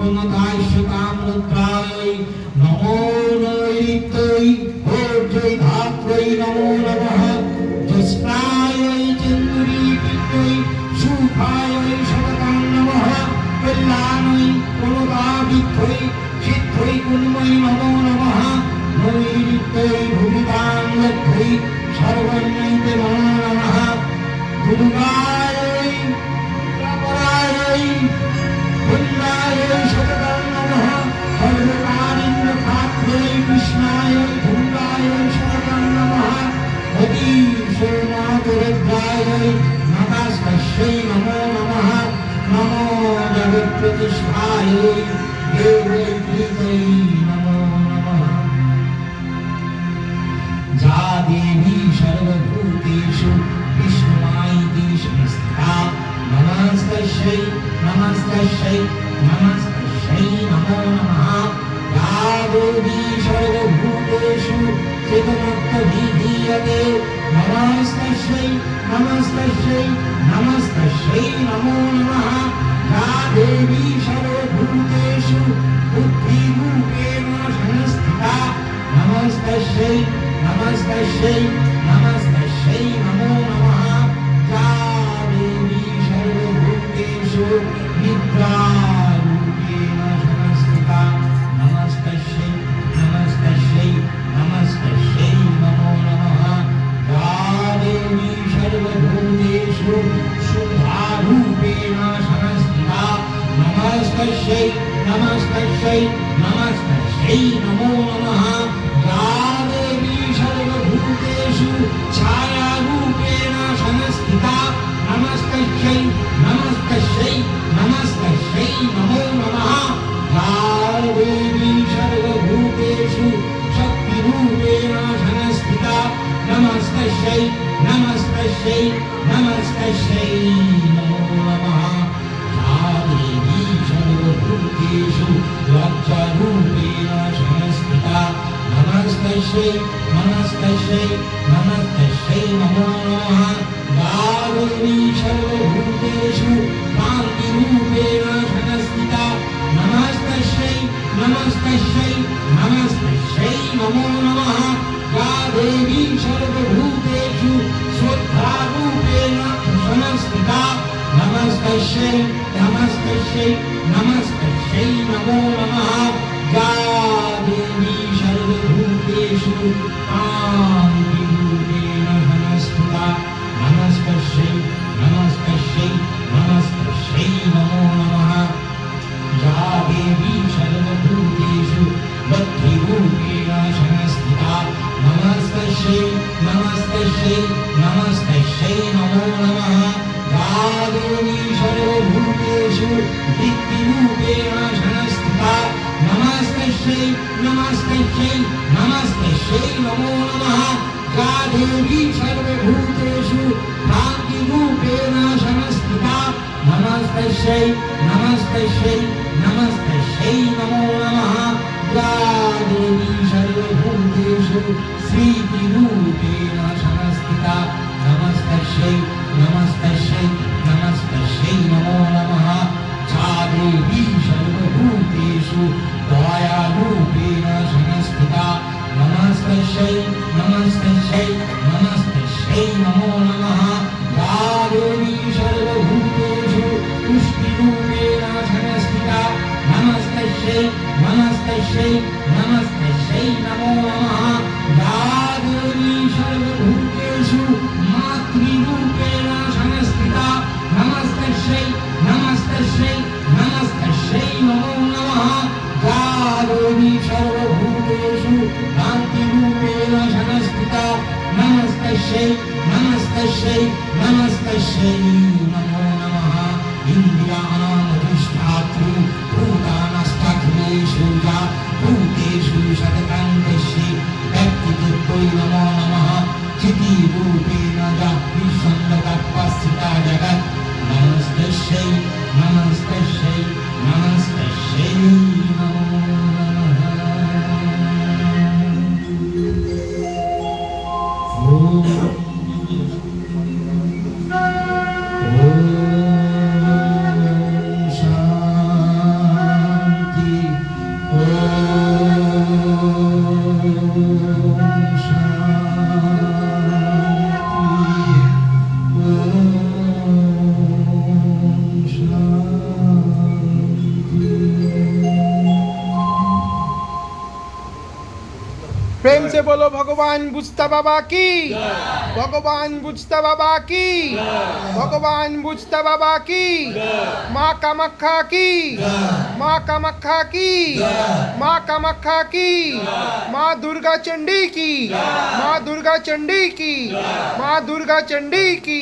প্রণতাস্যতাম রুদ্রায় নমো নৈত্যৈ ভোজ্যৈ ধাত্রৈ নমো নমঃ জ্যোৎস্নায় চন্দুরী পিণ্ডৈ সুখায় সততাং নমঃ কল্যাণৈ প্রণতাবিদ্ধৈ সিদ্ধৈ গুণমৈ নমো নমঃ নৈত্যৈ ভূমিতাং লব্ধৈ সর্বন্নৈতে নমো নমঃ দুর্গায় পরায় বন্দায় সততাং নমঃ সর্বকারিণ্য খাত্রে কৃষ্ণায় ধূম্রায় সততাং নমঃ অতিশোনাদুরদ্রায় নমস্তস্যৈ নমো নমঃ নমো জগৎপ্রতিষ্ঠায় দেবৈত্রীতৈ নমো নমঃ যা দেবী সর্বভূতেষু বিষ্ণুমাইতি সংস্থিতা নমস্তস্যৈ নমস্তস্যৈ নমস্তস্যৈ নমো নমঃ যা দেবী সর্বভূতেষু চেতনত্ববিধীয়তে নমস্তস্যৈ নমস্তস্যৈ নমস্তস্যৈ নমো নমঃ যা দেবী সর্বভূতেষু বুদ্ধিরূপেণ সংস্থিতা নমস্তস্যৈ নমস্তস্যৈ নমস্তস্যৈ নমো নমঃ যা দেবী সর্বভূতেষু নিদ্রারূপেণ সংস্থিতা নমস্তস্যৈ নমস্তস্যৈ নমস্তস্যৈ নমো নমঃ যা দেবী সর্বভূতেষু শুদ্ধারূপেণ সংস্থিতা নমস্তস্যৈ নমস্তস্যৈ নমস্তস্যৈ নমো নমঃ যা দেবী সর্বভূতেষু ছায়ারূপেণ সংস্থিতা নমস্তস্যৈ নমস্তস্যৈ নমস্তস্যৈ নমো নমঃ যা দেবী সর্বভূতেষু শক্তিরূপেণ সংস্থিতা নমস্তস্যৈ নমস্তস্যৈ নমস্তস্যৈ নমো নমঃ যা দেবী সর্বভূতেষু লজ্জারূপেণ সংস্থিতা নমস্তস্যৈ নমস্তস্যৈ নমস্তস্যৈ নমো নমঃ যা দেবী সর্বভূতেষু কান্তিরূপেণ সংস্থিতা নমস্তস্যৈ নমস্তস্যৈ নমস্তস্যৈ নমো নমঃ যা দেবী সর্বভূতেষু শ্রদ্ধারূপেণ সংস্থিতা নমস্তস্যৈ নমস্তস্যৈ নমস্তস্যৈ নমো নমঃ যা দেবী সর্বভূতেষু কান্তিরূপেণ সংস্থিতা নমস্তস্যৈ নমস্তস্যৈ নমস্তস্যৈ নমো নমঃ যা দেবী সর্বভূতেষু বুদ্ধিরূপেণ সংস্থিতা নমস্তস্যৈ নমস্তস্যৈ নমস্তস্যৈ নমো নমঃ যা দেবী সর্বভূতেষু বৃত্তিরূপেণ সংস্থিতা নমস্তস্যৈ নমস্তস্যৈ নমস্তস্যৈ নমো নমঃ যা দেবী সর্বভূতেষু কান্তিরূপেণ সংস্থিতা নমস্তস্যৈ নমস্তস্যৈ নমস্তস্যৈ নমো নমঃ যা দেবী সর্বভূতেষু স্মৃতিরূপেণ সংস্থিতা নমস্তস্যৈ নমস্তস্যৈ নমস্তস্যৈ নমো নমঃ যা দেবী সর্বভূতেষু দয়ারূপেণ সংস্থিতা নমস্তস্যৈ নমস্তস্যৈ নমস্তস্যৈ নমো নমঃ যা দেবী সর্বভূতেষু পুষ্টিরূপেণ সংস্থিতা নমস্তস্যৈ নমস্তস্যৈ নমস্তস্যৈ নমো নমঃ যা দেবী সর্বভূতেষু মাতৃরূপেণ সংস্থিতা নমস্তস্যৈ নমস্তস্যৈ নমস্তস্যৈ নমো নমঃ যা দেবী সর্বভূতেষু কান্তিরূপেণ সংস্থিতা নমস্তস্যৈ নমস্তস্যৈ নমস্তস্যৈ নমো নমঃ ইন্দ্রিয়াণাম অধিষ্ঠাত্রী ভূতানাস্তাখিলেষু যা ভূতেষু সততাং তস্যৈ ব্যক্তিতত্ত্বৈ নমো নমঃ চিতিরূপেণ যা বিশ্বন্দতপস্থিতা জগৎ নমস্তস্যৈ নমস্তস্যৈ নমস্তস্যৈ নমো নমঃ শান্তি प्रेम से बोलो भगवान बुझता बाबा की, भगवान बुझता बाबा की, भगवान बुझता बाबा की, माँ कामाख्या की, माँ कामाख्या की, माँ कामाख्या की, माँ दुर्गा चंडी की, माँ दुर्गा चंडी की, माँ दुर्गा चंडी की।